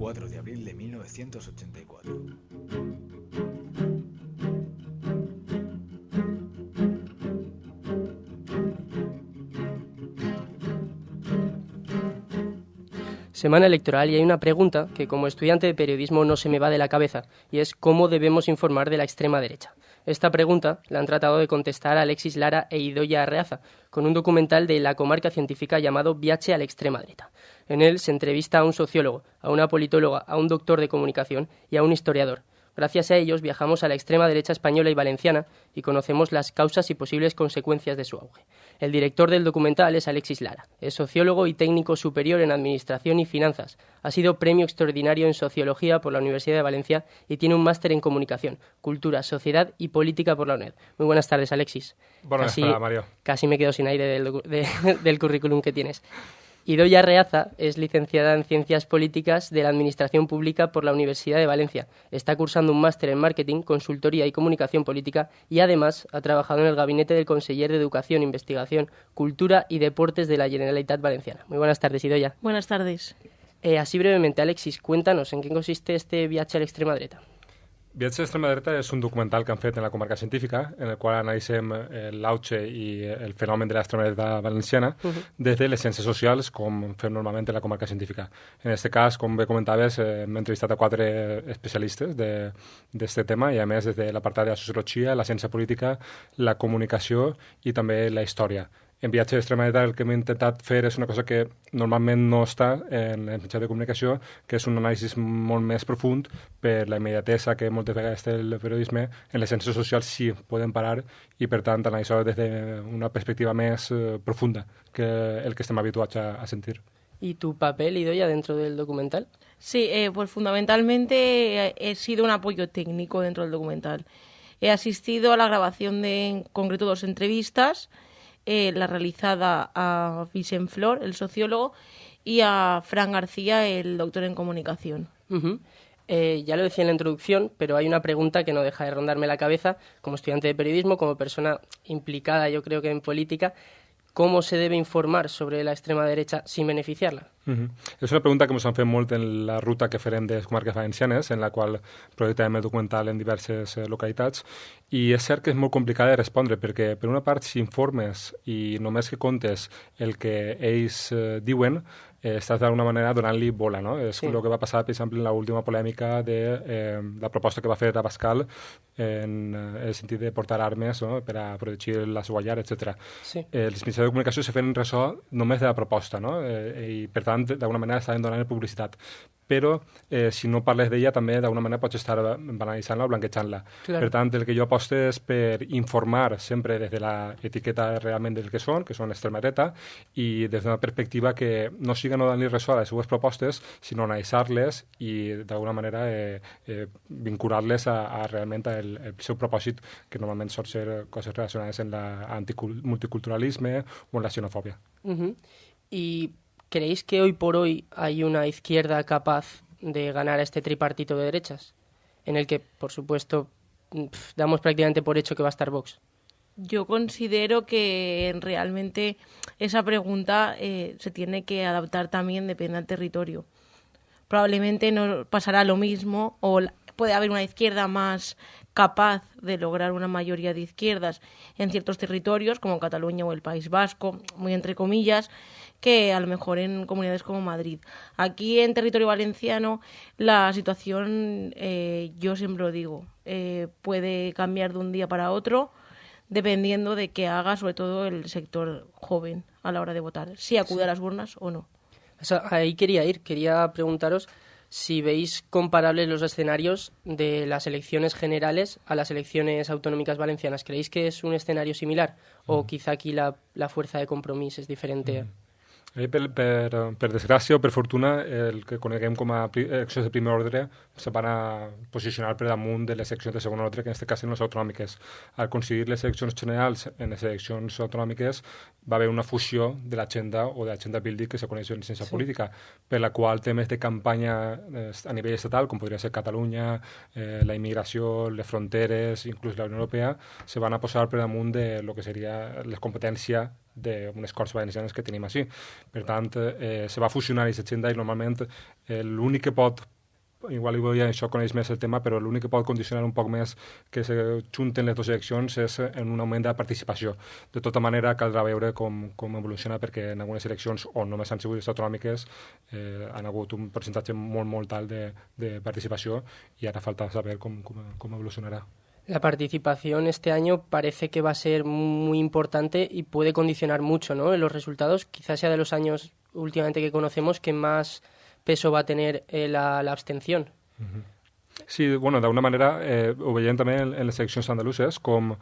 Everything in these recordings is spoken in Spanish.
4 de abril de 1984. Semana electoral y hay una pregunta que como estudiante de periodismo no se me va de la cabeza y es ¿cómo debemos informar de la extrema derecha? Esta pregunta la han tratado de contestar Alexis Lara e Idoia Arreaza con un documental de La Comarca Científica llamado Viaje a la extrema derecha. En él se entrevista a un sociólogo, a una politóloga, a un doctor de comunicación y a un historiador. Gracias a ellos viajamos a la extrema derecha española y valenciana y conocemos las causas y posibles consecuencias de su auge. El director del documental es Alexis Lara. Es sociólogo y técnico superior en Administración y Finanzas. Ha sido premio extraordinario en Sociología por la Universidad de Valencia y tiene un máster en Comunicación, Cultura, Sociedad y Política por la UNED. Muy buenas tardes, Alexis. Buenas tardes, Mario. Casi me quedo sin aire del currículum que tienes. Idoia Arreaza es licenciada en Ciencias Políticas de la Administración Pública por la Universidad de Valencia. Está cursando un máster en Marketing, Consultoría y Comunicación Política y además ha trabajado en el gabinete del conseller de Educación, Investigación, Cultura y Deportes de la Generalitat Valenciana. Muy buenas tardes, Idoia. Buenas tardes. Así brevemente, Alexis, cuéntanos en qué consiste este viaje a l'extrema dreta. Viatge a l'extrema dreta és un documental que han fet en la comarca científica, en el qual analitzem l'auge i el fenomen de l'extrema dreta valenciana des de les ciències socials, com fem normalment en la comarca científica. En aquest cas, com bé comentaves, hem entrevistat a 4 especialistes d'aquest tema i, a més, des de l'apartat de la sociologia, la ciència política, la comunicació i també la història. En Viatge a l'extrema dreta el que hem intentat fer és una cosa que normalment no està en els mitjans de comunicació, que és un anàlisi molt més profund per la immediatesa que moltes vegades té el periodisme. En les ciències socials sí podem parar i, per tant, analitzar des d'una perspectiva més profunda que el que estem habituats a sentir. ¿Y tu papel, Idoia, dentro del documental? Sí, pues fundamentalmente he sido un apoyo técnico dentro del documental. He asistido a la grabación de, en concreto, 2 entrevistas, la realizada a Vicent Flor, el sociólogo, y a Fran García, el doctor en comunicación. Ya lo decía en la introducción, pero hay una pregunta que no deja de rondarme la cabeza, como estudiante de periodismo, como persona implicada, yo creo que en política. ¿Cómo se debe informar sobre la extrema derecha sin beneficiarla? És una pregunta que ens han fet molt en la ruta que farem de les comarques valencianes, en la qual projectarem el documental en diverses localitats, i és cert que és molt complicada de respondre, perquè per una part, si informes i només que contes el que ells diuen, estàs d'alguna manera donant-li bola, no? És el que va passar, per exemple, en l'última polèmica de la proposta que va fer Abascal en el sentit de portar armes, no?, per a protegir la seva llar, etc. Sí. Els mitjans de comunicació se feien ressò només de la proposta, no? I, per tant, d'alguna manera estaven donant publicitat. Però si no parles d'ella també d'alguna manera pots estar banalitzant-la o blanquejant-la. Claro. Per tant, el que jo aposto és per informar sempre des de l'etiqueta realment del que són extrema dreta, i des d'una perspectiva que no siga no donar-li ressò a les seues propostes, sinó analitzar-les i d'alguna manera vincular-les a realment el seu propòsit, que normalment sol ser coses relacionades amb l'antimulticulturalisme o amb la xenofòbia. Y ¿creéis que hoy por hoy hay una izquierda capaz de ganar a este tripartito de derechas? En el que, por supuesto, damos prácticamente por hecho que va a estar Vox. Yo considero que realmente esa pregunta se tiene que adaptar también, depende del territorio. Probablemente no pasará lo mismo, o puede haber una izquierda más capaz de lograr una mayoría de izquierdas en ciertos territorios, como Cataluña o el País Vasco, muy entre comillas, que a lo mejor en comunidades como Madrid. Aquí en territorio valenciano la situación, yo siempre lo digo, puede cambiar de un día para otro dependiendo de qué haga sobre todo el sector joven a la hora de votar, si acude a las urnas o no. O sea, ahí quería preguntaros si veis comparables los escenarios de las elecciones generales a las elecciones autonómicas valencianas. ¿Creéis que es un escenario similar o quizá aquí la fuerza de compromís es diferente? Per desgràcia o per fortuna, el que coneguem com a eleccions de primer ordre se van a posicionar per damunt de les eleccions de segon ordre, que en aquest cas són les autonòmiques. Al coincidir les eleccions generals en les eleccions autonòmiques va haver una fusió de l'agenda o de l'agenda building que se coneix en ciència política, per la qual temes de campanya a nivell estatal, com podria ser Catalunya, la immigració, les fronteres, inclús la Unió Europea, se van a posar per damunt de lo que seria les competències d'unes Corts Valencianes que tenim així. Per tant, se va fusionar aquesta agenda i normalment l'únic que pot, igual això coneix més el tema, però l'únic que pot condicionar un poc més que se junten les dues eleccions és en un augment de la participació. De tota manera, caldrà veure com evoluciona, perquè en algunes eleccions, on només han sigut les autonòmiques, han hagut un percentatge molt, molt alt de participació i ara falta saber com evolucionarà. La participación este año parece que va a ser muy importante y puede condicionar mucho, ¿no?, en los resultados. Quizás sea de los años últimamente que conocemos que más peso va a tener la abstención. Sí, bueno, d'alguna manera ho veiem també en les eleccions andaluses, com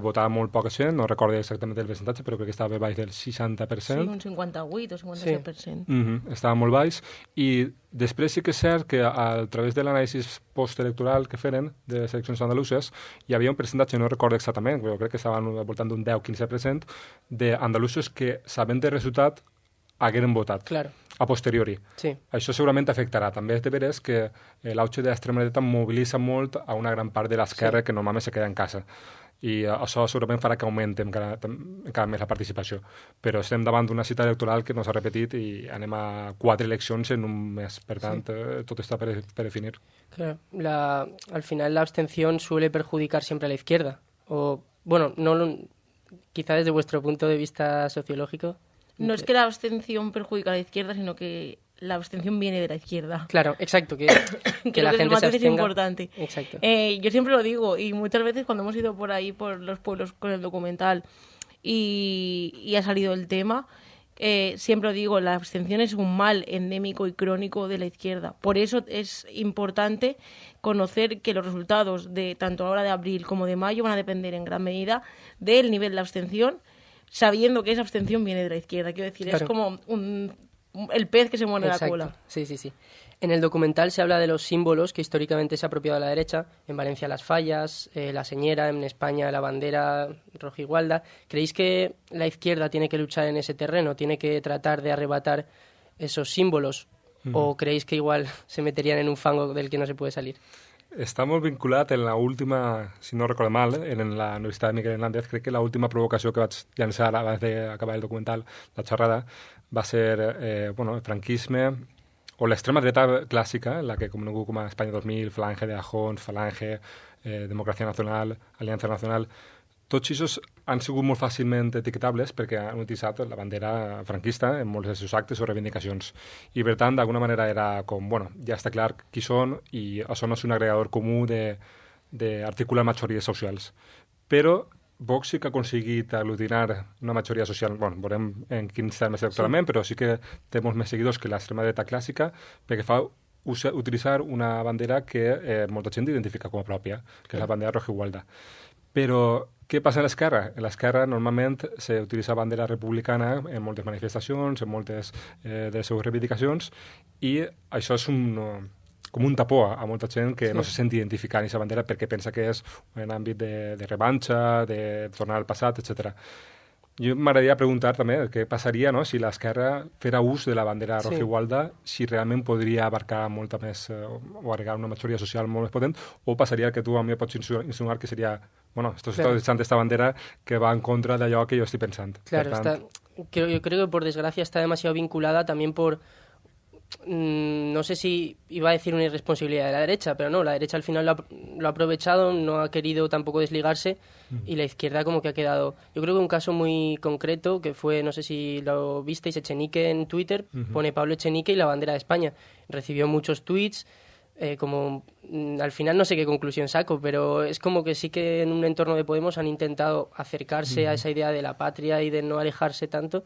votava molt poca gent, no recordo exactament el percentatge, però crec que estava baix del 60%. Sí, un 58 o 57%. Sí. Estava molt baix, i després sí que és cert que a través de l'anàlisi postelectoral que feren de les eleccions andaluses hi havia un percentatge, no recordo exactament, però crec que estaven al voltant d'un 10-15% d'andalusos que, sabent el resultat, hagueren votat. Claro. A posteriori. Sí. Això segurament afectarà. També és de veres que l'auge de l'extrema dreta mobilitza molt a una gran part de l'esquerra que normalment se queda en casa. I això segurament farà que augmenti encara més la participació. Però estem davant d'una cita electoral que no s'ha repetit i anem a 4 eleccions en un mes. Per tant, tot està per definir. Claro. Al final la abstención suele perjudicar siempre a la izquierda. O, bueno, quizá desde vuestro punto de vista sociológico. No es que la abstención perjudica a la izquierda, sino que la abstención viene de la izquierda. Claro, exacto, que la gente se abstenga. Es importante. Exacto. Yo siempre lo digo, y muchas veces cuando hemos ido por ahí, por los pueblos con el documental, y ha salido el tema, siempre lo digo, la abstención es un mal endémico y crónico de la izquierda. Por eso es importante conocer que los resultados de tanto ahora de abril como de mayo van a depender en gran medida del nivel de abstención, sabiendo que esa abstención viene de la izquierda. Quiero decir, claro, es como el pez que se muerde la cola. Sí, sí, sí. En el documental se habla de los símbolos que históricamente se ha apropiado a la derecha. En Valencia las fallas, la señera, en España la bandera rojigualda. ¿Creéis que la izquierda tiene que luchar en ese terreno? ¿Tiene que tratar de arrebatar esos símbolos? ¿O creéis que igual se meterían en un fango del que no se puede salir? Està molt vinculat en l'última, si no recordo mal, en la Universitat de Miguel Hernández, crec que l'última provocació que vaig llançar abans d'acabar el documental, la xerrada, va ser el franquisme o l'extrema dreta clàssica, la que conegut com a Espanya 2000, Falange de Ajons, Falange, Democràcia Nacional, Aliança Nacional. Tots aquests han sigut molt fàcilment etiquetables perquè han utilitzat la bandera franquista en molts dels seus actes o reivindicacions. I, per tant, d'alguna manera era com, ja està clar qui són i això no és un agregador comú d'articular majories socials. Però Vox sí que ha aconseguit aglutinar una majoria social, veurem en quins termes electoralment, però sí que té molts més seguidors que l'extrema dreta clàssica perquè fa utilitzar una bandera que molta gent identifica com a pròpia, que és la bandera rojigualda. Però què passa a l'esquerra? A l'esquerra normalment s'utilitza bandera republicana en moltes manifestacions, en moltes de les seves reivindicacions, i això és com un tapó a molta gent que no se sent identificant aquesta bandera perquè pensa que és un àmbit de revanxa, de tornar al passat, etc. Jo m'agradaria preguntar també què passaria si l'esquerra fera ús de la bandera rojigualda, si realment podria abarcar molta més o agregar una majoria social molt més potent, o passaria el que tu a mi pots insinuar que seria esto está echando esta bandera que va en contra de allò que yo estoy pensando. Claro, yo creo que por desgracia está demasiado vinculada también por, no sé si iba a decir una irresponsabilidad de la derecha, pero no, la derecha al final lo ha aprovechado, no ha querido tampoco desligarse y la izquierda como que ha quedado. Yo creo que un caso muy concreto que fue, no sé si lo visteis, Echenique en Twitter, pone Pablo Echenique y la bandera de España. Recibió muchos tweets. Como al final no sé qué conclusión saco, pero es como que sí que en un entorno de Podemos han intentado acercarse a esa idea de la patria y de no alejarse tanto,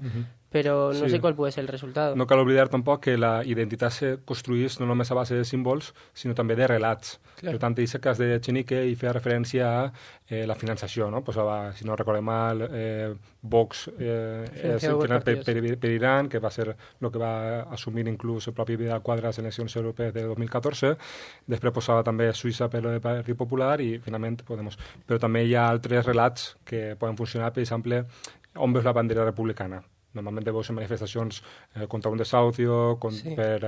però no sé qual pot ser el resultat. No cal oblidar tampoc que la identitat se construís no només a base de símbols, sinó també de relats. Per tant, aquest cas de Echenique hi feia referència a la finançació, no? Posava, si no recordem mal, Vox finançat per Iran, que va ser el que va assumir inclús el propi Vidal Quadras a les eleccions europees de 2014. Després posava també Suïssa per el Partit Popular i finalment Podemos. Però també hi ha altres relats que poden funcionar, per exemple, on veus la bandera republicana? Normalment veus en manifestacions contra un desahucio, per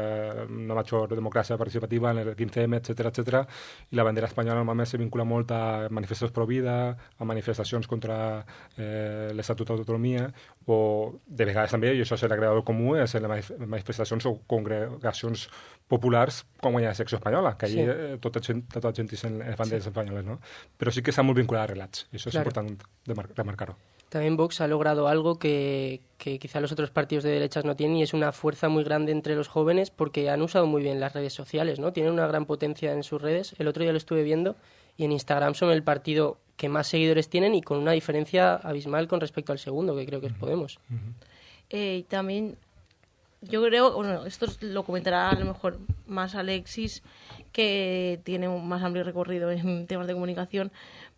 una major democràcia participativa en el 15M, etc. I la bandera espanyola normalment se vincula molt a manifestacions pro vida, a manifestacions contra l'Estatut d'autonomia, o de vegades també, i això és l'agregador comú, és en les manifestacions o congregacions populars com hi ha la secció espanyola, que allí tota gent en les banderes espanyoles, ¿no? Però sí que està molt vinculada a relats, i això és important remarcar-ho. También Vox ha logrado algo que quizá los otros partidos de derechas no tienen, y es una fuerza muy grande entre los jóvenes porque han usado muy bien las redes sociales, ¿no? Tienen una gran potencia en sus redes. El otro día lo estuve viendo y en Instagram son el partido que más seguidores tienen y con una diferencia abismal con respecto al segundo, que creo que es Podemos. También yo creo, bueno, esto lo comentará a lo mejor más Alexis, que tiene un más amplio recorrido en temas de comunicación,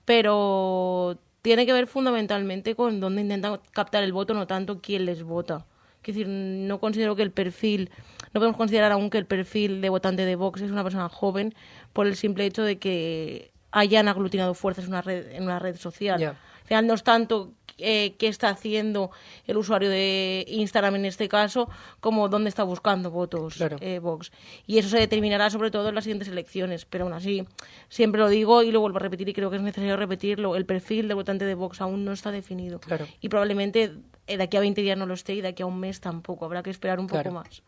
pero tiene que ver fundamentalmente con dónde intentan captar el voto, no tanto quién les vota. Es decir, no considero que el perfil, no podemos considerar aún que el perfil de votante de Vox es una persona joven por el simple hecho de que hayan aglutinado fuerzas en una red social. Yeah. Al final no es tanto qué está haciendo el usuario de Instagram en este caso, como dónde está buscando votos Vox. Y eso se determinará sobre todo en las siguientes elecciones. Pero aún así, siempre lo digo y lo vuelvo a repetir, y creo que es necesario repetirlo, el perfil del votante de Vox aún no está definido. Claro. Y probablemente de aquí a 20 días no lo esté, y de aquí a un mes tampoco. Habrá que esperar un poco más.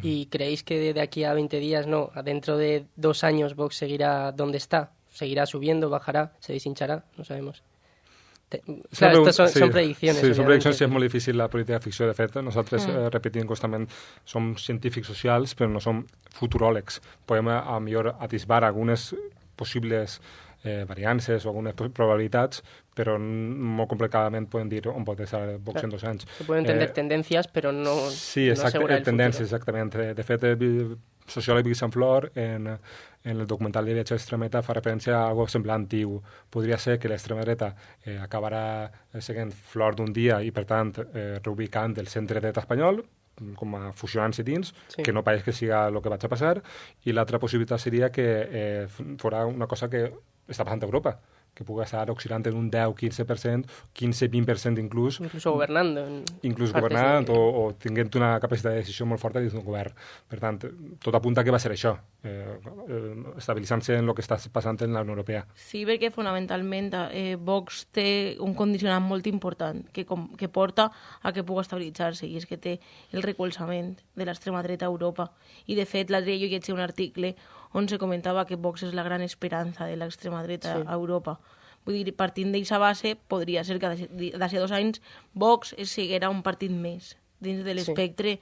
¿Y creéis que de aquí a 20 días, no, dentro de 2 años Vox seguirá donde está? ¿Seguirá subiendo, bajará, se deshinchará? No sabemos. Claro, estas son predicciones. Sí, són prediccions i és molt difícil la política de ficció, de fet. Nosaltres repetim constantment, som científics socials, però no som futuròlegs. Podem, a millor, atisbar algunes possibles variances o algunes probabilitats, però molt complicadament podem dir on pot estar Vox en 2 anys. Se pueden entender tendencias, però no, sí, no asegurar el tendències, futuro. exactament. De fet, el sociòleg Vicent Flor, en el documental de viatge a l'extrema dreta, fa referència a algo semblant, diu, podria ser que l'extrema dreta acabarà seguint Flor d'un dia i, per tant, reubicant el centre dreta espanyol, com a fusionant-se dins, que no pareix que siga el que vaig a passar, i l'altra possibilitat seria que fora una cosa que està passant a Europa, que pugui estar oscil·lant en un 10-15%, 15-20% inclús. Incluso governando. Inclús governant o tinguent una capacitat de decisió molt forta dins d'un govern. Per tant, tot apunta que va ser això, estabilitzant-se en el que està passant en la Unió Europea. Sí, perquè fonamentalment Vox té un condicionant molt important que porta a que pugui estabilitzar-se, i és que té el recolzament de l'extrema dreta a Europa. I, de fet, l'altre dia jo llegia un article on se comentava que Vox és la gran esperança de l'extrema dreta a Europa. Vull dir, partint d'aquesta base, podria ser que d'ací 2 anys Vox siguera un partit més dins de l'espectre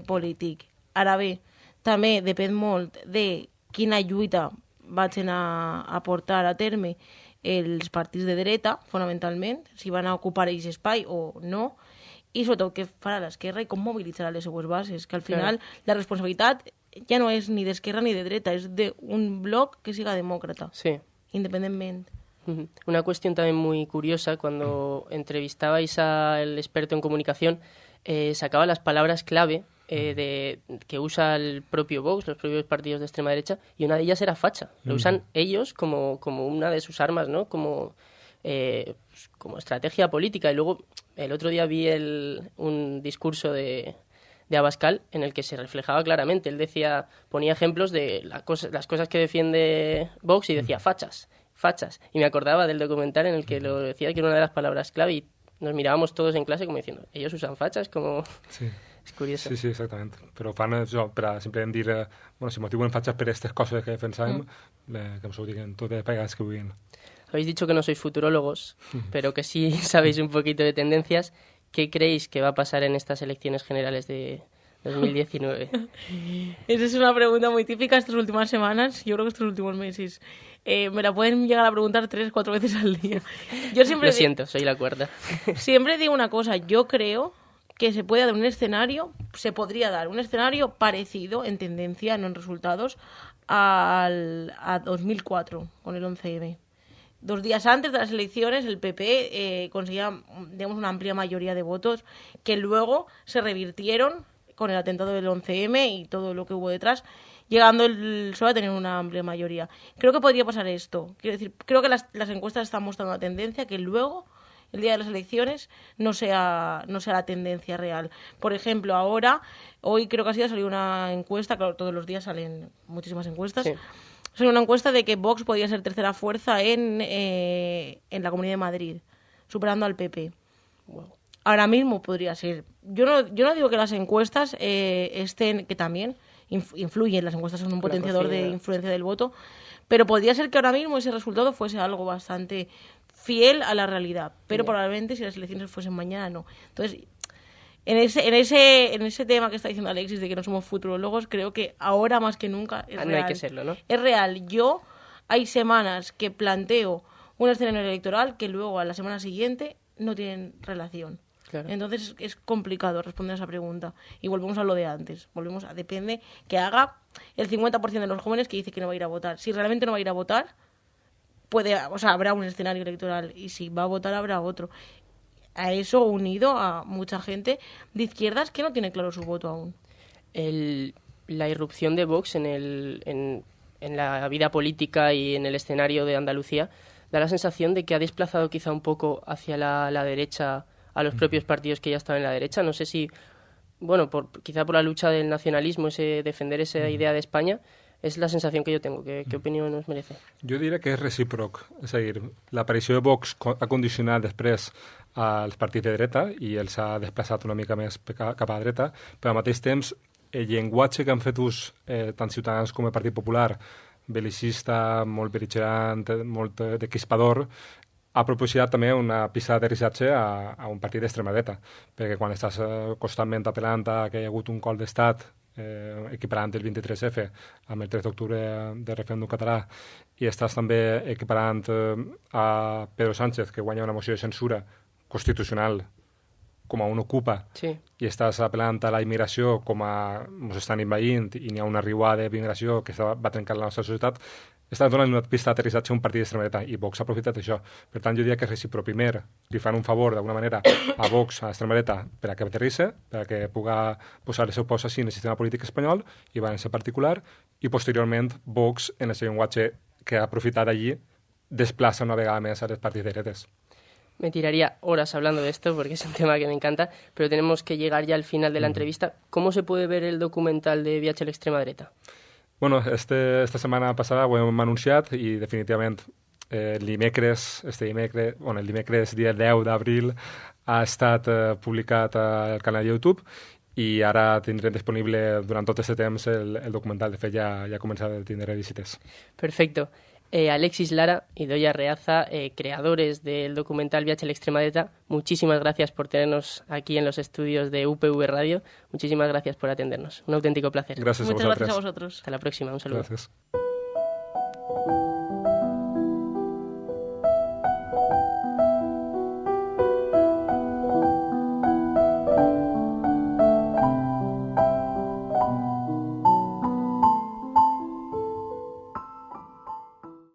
polític. Ara bé, també depèn molt de quina lluita vagin a portar a terme els partits de dreta, fonamentalment, si van a ocupar aquest espai o no, i sobretot què farà l'esquerra i com mobilitzarà les seues bases, que al final la responsabilitat ja no és ni d'esquerra ni de dreta, es de un bloc que siga demócrata, independientemente. Una cuestión también muy curiosa, cuando entrevistabais al experto en comunicación, sacaba las palabras clave que usa el propio Vox, los propios partidos de extrema derecha, y una de ellas era facha. Lo usan ellos como una de sus armas, ¿no? Como estrategia política. Y luego, el otro día vi un discurso de Abascal en el que se reflejaba claramente. Él ponía ejemplos de las cosas que defiende Vox y decía fachas. Y me acordaba del documental en el que lo decía, que era una de las palabras clave, y nos mirábamos todos en clase como diciendo, ellos usan fachas, como... Sí. És curiós. Sí, exactament. Però fan això per a simplement dir, si motivo en fatxes per aquestes coses que defensàvem, que ens ho diguen totes les vegades que vulguin. Habéis dicho que no sois futurólogos, pero que sí sabéis un poquito de tendencias. ¿Qué creéis que va a pasar en estas elecciones generales de 2019? Esa es una pregunta muy típica estas últimas semanas, yo creo que estos últimos meses. Me la pueden llegar a preguntar 3-4 veces al día. Yo siempre Lo siento, soy la cuerda. Siempre digo una cosa, yo creo que se puede dar un escenario, se podría dar un escenario parecido en tendencia, no en resultados, a 2004, con el 11M. 2 días antes de las elecciones, el PP conseguía, digamos, una amplia mayoría de votos que luego se revirtieron con el atentado del 11M y todo lo que hubo detrás, llegando el PSOE a tener una amplia mayoría. Creo que podría pasar esto. Quiero decir, creo que las encuestas están mostrando una tendencia que luego el día de las elecciones no sea la tendencia real. Por ejemplo, hoy creo que ha salido una encuesta, claro, todos los días salen muchísimas encuestas, Sí. salió una encuesta de que Vox podía ser tercera fuerza en la Comunidad de Madrid, superando al PP. Wow. Ahora mismo podría ser. Yo no digo que las encuestas estén, que también influyen, las encuestas son un potenciador de influencia del voto, pero podría ser que ahora mismo ese resultado fuese algo bastante fiel a la realidad, pero probablemente si las elecciones fuesen mañana no. Entonces, en ese tema que está diciendo Alexis de que no somos futurólogos, creo que ahora más que nunca es real. No hay que serlo, ¿no? Es real. Hay semanas que planteo un escenario electoral que luego a la semana siguiente no tienen relación. Claro. Entonces es complicado responder a esa pregunta. Y volvemos a lo de antes. Depende que haga el 50% de los jóvenes que dice que no va a ir a votar. Si realmente no va a ir a votar, habrá un escenario electoral. Y si va a votar, habrá otro. A eso unido a mucha gente de izquierdas que no tiene claro su voto aún. La irrupción de Vox en la vida política y en el escenario de Andalucía da la sensación de que ha desplazado quizá un poco hacia la derecha a los propios partidos que ya estaban en la derecha. No sé si, bueno, quizá por la lucha del nacionalismo, defender esa idea de España, és la sensació que jo tengo. ¿Qué opinió nos merece? Jo diria que és recíproc. És a dir, l'aparició de Vox ha condicionat després als partits de dreta i els ha desplaçat una mica més cap a la dreta, però al mateix temps el llenguatge que han fet ús tant Ciutadans com el Partit Popular, belicista, molt beligerant, molt decrispador, ha proporcionat també una pista d'aterrissatge a un partit d'extrema dreta, perquè quan estàs constantment apel·lant a que hi ha hagut un cop d'estat equiparant el 23F amb el 3 d'octubre del referèndum català i estàs també equiparant a Pedro Sánchez, que guanya una moció de censura constitucional com a un ocupa, sí, i estàs apel·lant a la immigració com a ens estan invadint i n'hi ha una riuada d'immigració que va trencant la nostra societat, està donant una pista d'aterrissatge a un partit d'extrema dreta i Vox ha aprofitat això. Per tant, jo diria que és recíproc. Primer, li fan un favor d'alguna manera a Vox, a l'extrema dreta, per a que aterrisse, per a que pugui posar el seu pos així en el sistema polític espanyol i va en ser particular, i posteriorment Vox, en el seu llenguatge que ha aprofitat allí, desplaça una vegada més a les partits de dretes. Me tiraría horas hablando de esto porque es un tema que me encanta, pero tenemos que llegar ya al final de la entrevista. ¿Cómo se puede ver el documental de Viatge a l'extrema dreta? Bueno, esta setmana passada ho hem anunciat i definitivament el dimecres, dia 10 d'abril, ha estat publicat al canal de YouTube i ara tindrem disponible durant tot aquest temps el documental. De fet, ja ha començat a tindre visites. Perfecto. Alexis Lara y Idoia Reaza, creadores del documental Viatge a l'extrema dreta, muchísimas gracias por tenernos aquí en los estudios de UPV Radio. Muchísimas gracias por atendernos. Un auténtico placer. Gracias a Muchas vosaltres. gracias a vosotros. Hasta la próxima. Un saludo. Gràcies.